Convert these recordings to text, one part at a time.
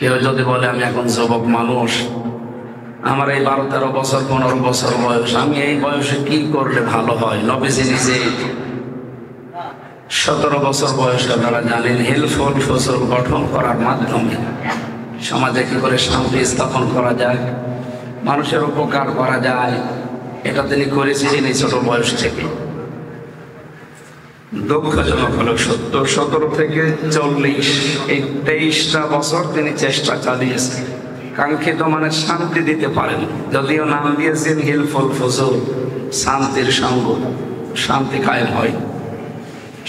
কেউ যদি বলে আমি এখন যুবক মানুষ, আমার এই 12-13 বছর 15 বছর বয়স, আমি এই বয়সে কি করলে ভালো হয়? নবীজি নিজে 17 বছর বয়সে আপনারা জানেন হেলফুল ফসল গঠন করার মাধ্যমে সমাজে কি করে শান্তি স্থাপন করা যায়, মানুষের উপকার করা যায়, এটা তিনি করেছিলেন এই ছোট বয়স থেকে। দুঃখজনক হলো 17 থেকে 40 এই 23টা বছর তিনি চেষ্টা চালিয়েছেন, কাঙ্ক্ষিত মানে শান্তি দিতে পারেন। যদিও নাম দিয়েছেন হেলফুল ফসল, শান্তির সঙ্গ, শান্তি কায়েম হয়।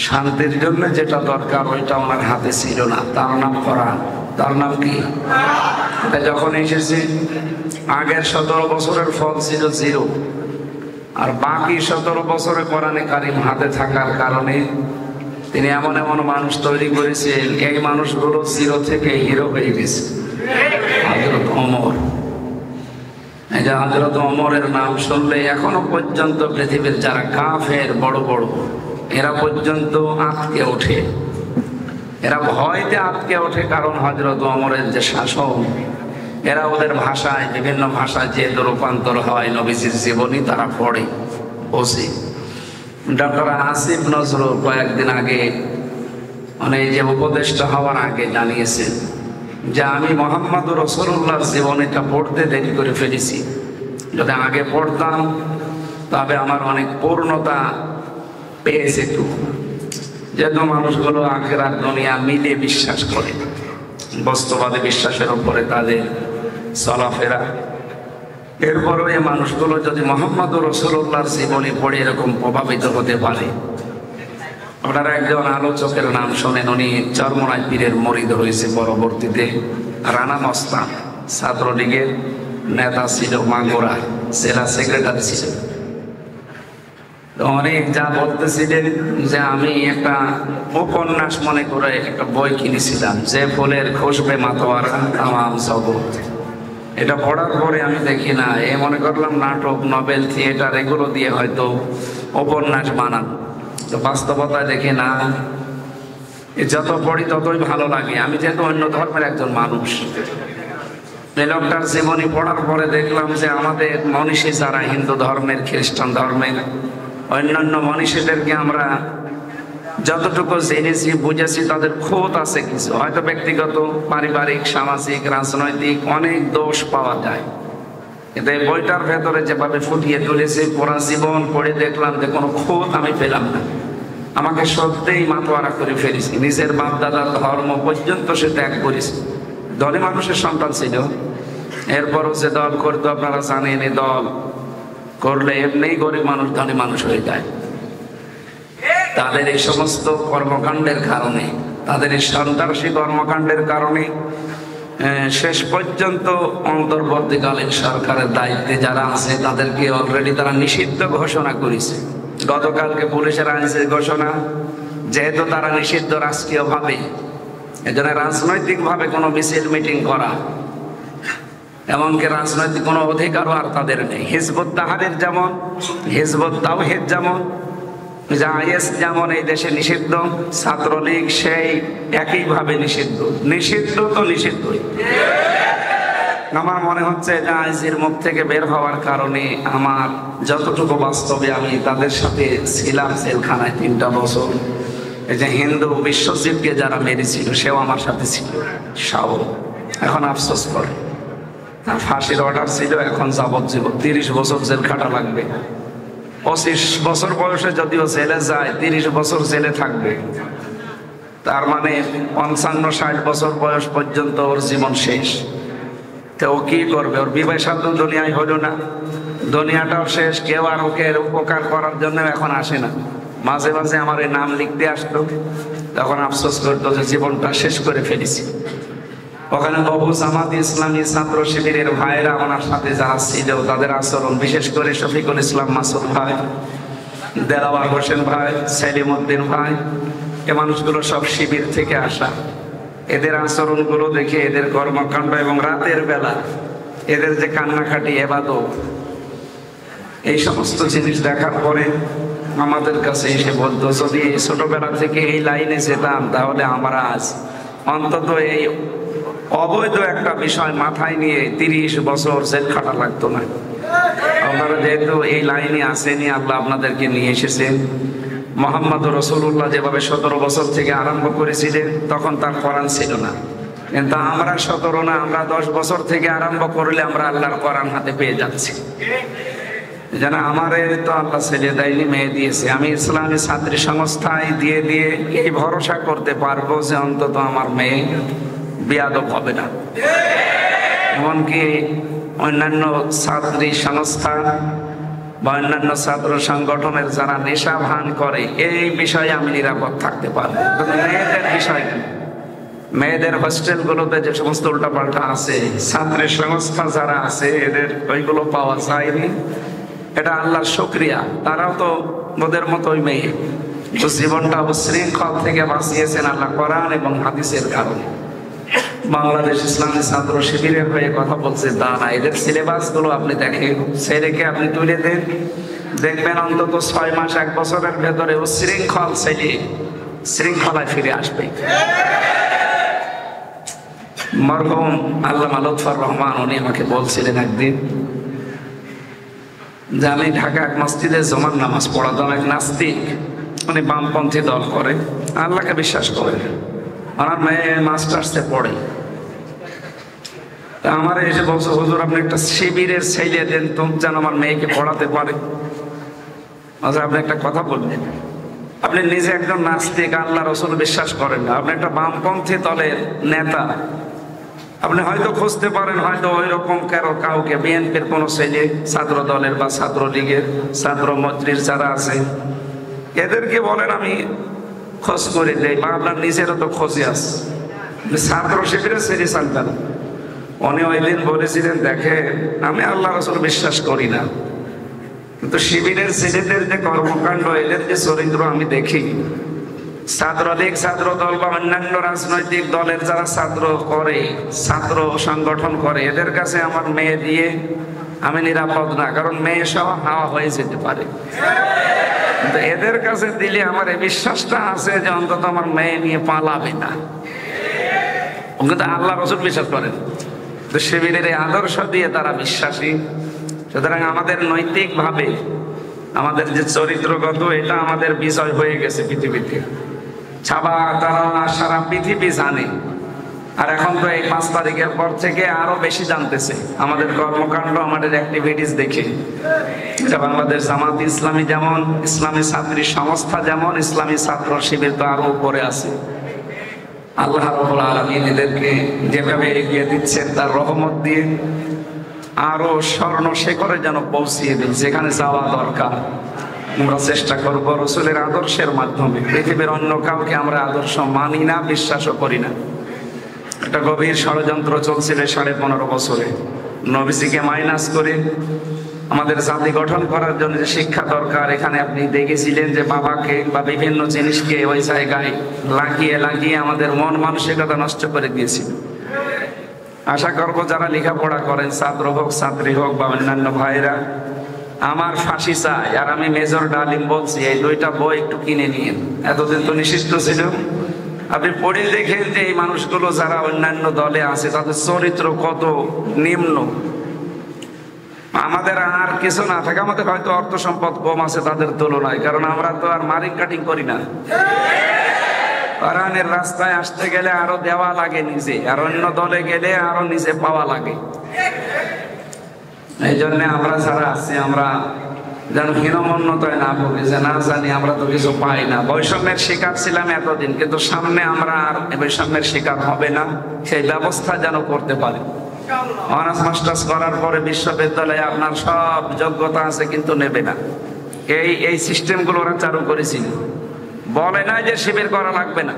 শান্তির জন্য যেটা দরকার ওইটা ওনার হাতে ছিল না। তার নাম কোরআন। তার নাম কি? যখন এসেছে আগের 17 বছরের ফল ছিল 0, আর বাকি 17 বছরে কোরআনে কারিম হাতে থাকার কারণে তিনি এমন এমন মানুষ তৈরি করেছেন, এই মানুষগুলো 0 থেকে হিরো হয়ে গেছে। হযরত ওমর, এই যে হযরত ওমরের নাম শুনলে এখনো পর্যন্ত পৃথিবীর যারা কাফের বড় বড়, এরা পর্যন্ত আটকে ওঠে, এরা ভয়তে আটকে ওঠে। কারণ হযরত ওমরের যে শাসন, এরা ওদের ভাষায়, বিভিন্ন ভাষায় যে রূপান্তর হয় নবীজির জীবনী তারা পড়ে বসে। ডক্টর আসিফ নজরুল কয়েকদিন আগে, মানে এই যে উপদেষ্টা হওয়ার আগে জানিয়েছেন যে আমি মুহাম্মদুর রাসূলুল্লাহর জীবনীটা পড়তে দেরি করে ফেলেছি। যদি আগে পড়তাম তবে আমার অনেক পূর্ণতা পেয়েছে একটু। যেহেতু মানুষগুলো আখিরাত দুনিয়া মিলে বিশ্বাস করে, বস্তুবাদী বিশ্বাসের উপরে তাদের চলাফেরা, এরপরও এই মানুষগুলো যদি মুহাম্মদুর রাসূলুল্লাহর জীবনী পড়ে এরকম প্রভাবিত হতে পারে। আপনারা একজন আলোচকের নাম শোনেন, উনি চরমোনাই পীরের মুরিদ হয়েছে পরবর্তীতে। রানা মস্তান ছাত্রলীগের নেতা ছিল, মাগুরা জেলা সেক্রেটারি ছিল। অনেক যা বলতেছিলেন যে আমি একটা উপন্যাস মনে করে একটা বই কিনেছিলাম, যে ফুলের খুশবে মাতোয়ারা তামাম জগৎ। এটা পড়ার পরে আমি দেখি না, এ মনে করলাম নাটক, নভেল, থিয়েটার এগুলো দিয়ে হয়তো উপন্যাস বানান। তো বাস্তবতায় দেখি না, যত পড়ি ততই ভালো লাগে। আমি যেহেতু অন্য ধর্মের একজন মানুষ, এই লোকটার জীবনী পড়ার পরে দেখলাম যে আমাদের মনীষী যারা হিন্দু ধর্মের, খ্রিস্টান ধর্মের, অন্যান্য মনীষীদেরকে আমরা যতটুকু জেনেছি বুঝেছি তাদের খোঁজ আছে কিছু, হয়তো ব্যক্তিগত, পারিবারিক, সামাজিক, রাজনৈতিক অনেক দোষ পাওয়া যায়। কিন্তু এই বইটার ভেতরে যেভাবে ফুটিয়ে তুলেছে, পুরা জীবন পড়ে দেখলাম যে কোনো খোঁজ আমি পেলাম না। আমাকে সত্যিই মাতোয়ারা করে ফেলেছি। নিজের বাপ দাদার ধর্ম পর্যন্ত সে ত্যাগ করেছে। ধনী মানুষের সন্তান ছিল, এরপরও যে দল করতো আপনারা জানেন, এই দল করলে এমনিই গরিব মানুষ ধনী মানুষ হয়ে যায়। তাদের এই সমস্ত কর্মকাণ্ডের কারণে, তাদের এই সন্ত্রাসী কর্মকাণ্ডের কারণে শেষ পর্যন্ত অন্তর্বর্তীকালীন সরকারের দায়িত্বে যারা আছে তাদেরকে অলরেডি তারা নিষিদ্ধ ঘোষণা করেছে। গতকালকে পুলিশের আইনছে ঘোষণা, যেহেতু তারা নিষিদ্ধ রাষ্ট্রীয়ভাবে, এজন্য রাজনৈতিকভাবে কোনো মিছিল মিটিং করা, এমনকি রাজনৈতিক কোনো অধিকারও আর তাদের নেই। হিজবুত তাহরীর যেমন, হিজবুত তাওহীদ যেমন, আইএস যেমন এই দেশে নিষিদ্ধ, ছাত্রলীগ সেই একইভাবে নিষিদ্ধ। নিষিদ্ধ তো নিষিদ্ধই। আমার মনে হচ্ছে যে আইজির মুখ থেকে বের হওয়ার কারণে আমার যতটুকু বাস্তবে আমি তাদের সাথে ছিলাম জেলখানায় 3টা বছর, এই যে হিন্দু বিশ্বজিৎকে যারা মেরেছিল সেও আমার সাথে ছিল, শাও এখন আফসোস করে। তার ফাঁসির অর্ডার ছিল, এখন যাবজ্জীবন 30 বছর জেল খাটা লাগবে। 25 বছর বয়সে যদিও জেলে যায়, 30 বছর জেলে থাকবে। তার মানে 55-60 বছর বয়স পর্যন্ত ওর জীবন শেষ। তো ও কি করবে? ওর বিবাহ সাধ্য দুনিয়ায় হলো না, দুনিয়াটাও শেষ। কেউ আর ওকে উপকার করার জন্য এখন আসে না। মাঝে মাঝে আমার এই নাম লিখতে আসতো, তখন আফসোস করতো যে জীবনটা শেষ করে ফেলেছি। ওখানে বাবু জামাত ইসলামী ছাত্র শিবিরের ভাইরা ওনার সাথে যারা ছিল তাদের আচরণ, বিশেষ করে শফিকুল ইসলাম মাসুদ ভাই, দেলাওয়ার হোসেন ভাই, সেলিমউদ্দিন ভাই, এ মানুষগুলো সব শিবির থেকে আসা। এদের আচরণগুলো দেখে, এদের কর্মকাণ্ড এবং রাতের বেলা এদের যে কান্নাকাটি, ইবাদত, এই সমস্ত জিনিস দেখার পরে আমাদের কাছে এসে বলতো, যদি ছোটবেলা থেকে এই লাইনে যেতাম তাহলে আমরা আজ অন্তত এই অবৈধ একটা বিষয় মাথায় নিয়ে 30 বছর জেল খাটা লাগতো না। আপনারা যেহেতু এই লাইনে আসেনি, আল্লাহ আপনাদেরকে নিয়ে এসেছেন। মোহাম্মদ রাসূলুল্লাহ যেভাবে 17 বছর থেকে আরম্ভ করেছিলেন, তখন তার কোরআন ছিল না। কিন্তু আমরা 17 না, আমরা 10 বছর থেকে আরম্ভ করলে আমরা আল্লাহর কোরআন হাতে পেয়ে যাচ্ছি। যেন আমারে তো আল্লাহ ছেলে দেয়নি, মেয়ে দিয়েছে। আমি ইসলামী ছাত্রী সংস্থায় দিয়ে দিয়ে এই ভরসা করতে পারবো যে অন্তত আমার মেয়ে বেয়াদব হবে না। এমনকি অন্যান্য ছাত্রী সংস্থা বা অন্যান্য ছাত্র সংগঠনের যারা নেশা ভান করে, এই বিষয়ে আমি নিরাপদ থাকতে পারবো। মেয়েদের বিষয় কেন? মেয়েদের হোস্টেলগুলোতে যে সমস্ত উল্টাপাল্টা আছে, ছাত্রী সংস্থা যারা আছে, এদের ওইগুলো পাওয়া যায়নি। এটা আল্লাহর শুকরিয়া, তারাও তো ওদের মতোই মেয়ে, তো জীবনটা উচ্ছৃঙ্খল থেকে বাঁচিয়েছেন আল্লাহ কোরআন এবং হাদিসের কারণে। বাংলাদেশ ইসলামী ছাত্র শিবিরের হয়ে কথা বলছে তা না, এদের সিলেবাস গুলো আপনি দেখেন, ছেলেকে আপনি তুলে দেন, দেখবেন অন্তত 6 মাস 1 বছরের ভেতরে উচ্ছৃঙ্খল ছেলে শৃঙ্খলায় ফিরে আসবে। মরহুম আল্লামা লুৎফর রহমান উনি আমাকে বলছিলেন একদিন যে আমি ঢাকা এক মসজিদে জুমার নামাজ পড়াতাম। এক নাস্তিক, উনি বামপন্থী দল করে, আল্লাহকে বিশ্বাস করে, আমার মেয়ে মাস্টার্সে পড়ে। আমার এসে বলছে, হুজুর আপনি একটা শিবিরের ছেলে দেন তো, যেন আমার মেয়েকে পড়াতে পারে। আপনি একটা কথা বললেন, আপনি নিজে একজন নাস্তিক, আল্লাহ রসুল বিশ্বাস করেন না, আপনি একটা বামপন্থী দলের নেতা, আপনি হয়তো খুঁজতে পারেন হয়তো ওই রকম কাউকে বিএনপির কোন ছেলে, ছাত্র দলের বা ছাত্র লীগের, ছাত্র মজলির যারা আছে, এদেরকে বলেন আমি খোঁজ করে দেয়, বা আপনার নিজেরও তো খোঁজে আছে। ছাত্র শিবিরের ছেলে চান, উনি ওই দিন বলেছিলেন, দেখে আমি আল্লাহ রসুল বিশ্বাস করি না, কিন্তু শিবিরের ছেলেদের যে কর্মকাণ্ড, এদের যে চরিত্র আমি দেখি, ছাত্রলীগ, ছাত্র দল বা অন্যান্য রাজনৈতিক দলের যারা ছাত্র করে, ছাত্র সংগঠন করে, এদের কাছে আমার মেয়ে দিয়ে আমি নিরাপদ না, কারণ মেয়ে সহ হাওয়া হয়ে যেতে পারে। কিন্তু এদের কাছে দিলে আমার এই বিশ্বাসটা আছে যে অন্তত আমার মেয়ে নিয়ে পালাবে না। কিন্তু আল্লাহ রসুল বিশ্বাস করেন, তো শিবিরের এই আদর্শ দিয়ে তারা বিশ্বাসী। সুতরাং আমাদের নৈতিক ভাবে আমাদের যে চরিত্রগত, এটা আমাদের বিজয় হয়ে গেছে পৃথিবীতে। ছাবা তারা সারা পৃথিবী জানে, আর এখন তো এই 5 তারিখের পর থেকে আরো বেশি জানতেছে আমাদের কর্মকাণ্ড, আমাদের অ্যাক্টিভিটিস দেখে। এটা বাংলাদেশ জামাত ইসলামী যেমন, ইসলামী ছাত্রী সংস্থা যেমন, ইসলামী ছাত্র শিবির তো আরো উপরে আছে। আল্লাহ রাব্বুল আলামিন এদেরকে যেভাবে এগিয়ে দিচ্ছেন তার রহমত দিয়ে আরো স্বর্ণ শেখরে যেন পৌঁছিয়ে দিন, যেখানে যাওয়া দরকার। আমরা চেষ্টা করবো রসুলের আদর্শের মাধ্যমে। পৃথিবীর অন্য কাউকে আমরা আদর্শ মানি না, বিশ্বাসও করি না। একটা গভীর ষড়যন্ত্র চলছিল 15.5 বছরে, নবীজিকে মাইনাস করে আমাদের জাতি গঠন করার জন্য যে শিক্ষা দরকার, এখানে আপনি দেখেছিলেন যে বাবাকে বা বিভিন্ন জিনিসকে ওই জায়গায় লাগিয়ে লাগিয়ে আমাদের মন মানসিকতা নষ্ট করে দিয়েছিল। আশা করবো যারা লেখাপড়া করেন, ছাত্র হোক, ছাত্রী হোক বা অন্যান্য ভাইরা, আমার ফাঁসি চাই আর আমি মেজর ডালিম বলছি, এই 2টা বই একটু কিনে নিন। এতদিন তো নিষিদ্ধ ছিল, আপনি পড়ে দেখেন যে এই মানুষগুলো যারা অন্যান্য দলে আছে তাদের চরিত্র কত নিম্ন। আমাদের আর কিছু না থাকে, আমাদের হয়তো অর্থ সম্পদ কম আছে তাদের তুলনায়, কারণ আমরা তো আর মারিং কাটিং করি না। কোরআনের রাস্তায় আসতে গেলে আরো দেওয়া লাগে নিজে, আর অন্য দলে গেলে আরো নিজে পাওয়া লাগে। এই জন্য আমরা যারা আছি, আমরা যেন হীনমন্যতায় না ভুগি, যে না জানি আমরা তো কিছু পাই না। বৈষম্যের শিকার ছিলাম এতদিন, কিন্তু সামনে আমরা আর বৈষম্যের শিকার হবে না, সেই ব্যবস্থা যেন করতে পারি। অনার্স মাস্টার্স করার পরে বিশ্ববিদ্যালয়ে আপনার সব যোগ্যতা আছে, কিন্তু নেবে না। এই সিস্টেমগুলো ওরা চালু করেছিল, বলে না যে শিবির করা লাগবে না,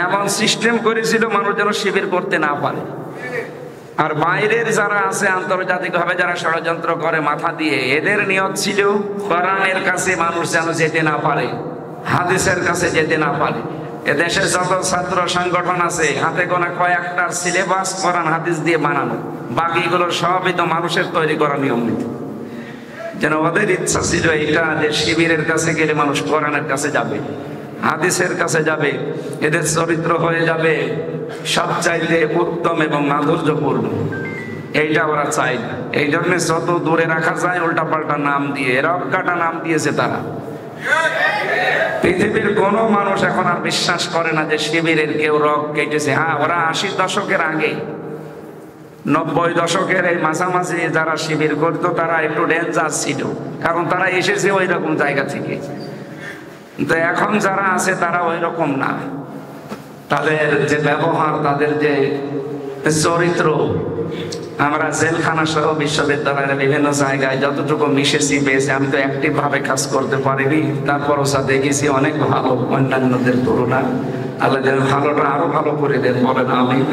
এমন সিস্টেম করেছিল মানুষ যেন শিবির করতে না পারে। আর বাইরের যারা আছে আন্তর্জাতিক ভাবে যারা ষড়যন্ত্র করে মাথা দিয়ে, এদের নিয়ত ছিল কোরআনের কাছে মানুষ যেন যেতে না পারে, হাদিসের কাছে যেতে না পারে। এদেশের যত ছাত্র সংগঠন আছে, হাতে গোনা কয়েকটার সিলেবাস কোরআন হাদিস দিয়ে বানানো, বাকিগুলো সবই তো মানুষের তৈরি করা নিয়ম নীতি। যেন ওদের ইচ্ছা ছিল এইটা যে শিবিরের কাছে গেলে মানুষ কোরআনের কাছে যাবে, হাদিসের কাছে যাবে, এদের চরিত্র হয়ে যাবে সবচাইতে উত্তম এবং মাধুর্যপূর্ণ। এইটা ওরা চাই না। এই জন্য যত দূরে রাখা যায় উল্টাপাল্টা নাম দিয়ে, রব কাটা নাম দিয়েছে তারা। পৃথিবীর কোন মানুষ এখন আর বিশ্বাস করে না যে শিবিরের কেউ রগ কেটেছে। হ্যাঁ, ওরা 80 দশকের আগে, 90 দশকের এই মাঝামাঝি যারা শিবির করতো তারা একটু ডেঞ্জার ছিল, কারণ তারা এসেছে ওই রকম জায়গা থেকে। তো এখন যারা আছে তারা ওই রকম না। তাদের যে ব্যবহার, তাদের যে চরিত্র, আমরা জেলখানা সহ বিশ্ববিদ্যালয়ের বিভিন্ন জায়গায় যতটুকু মিশেছি পেয়েছি, আমি তো অ্যাক্টিভ ভাবে কাজ করতে পারিনি, তারপরও যা দেখেছি অনেক ভালো অন্যান্যদের তুলনায়। আল্লাহ যেন ভালোটা আরো ভালো করে দেন, বলেন আমিন।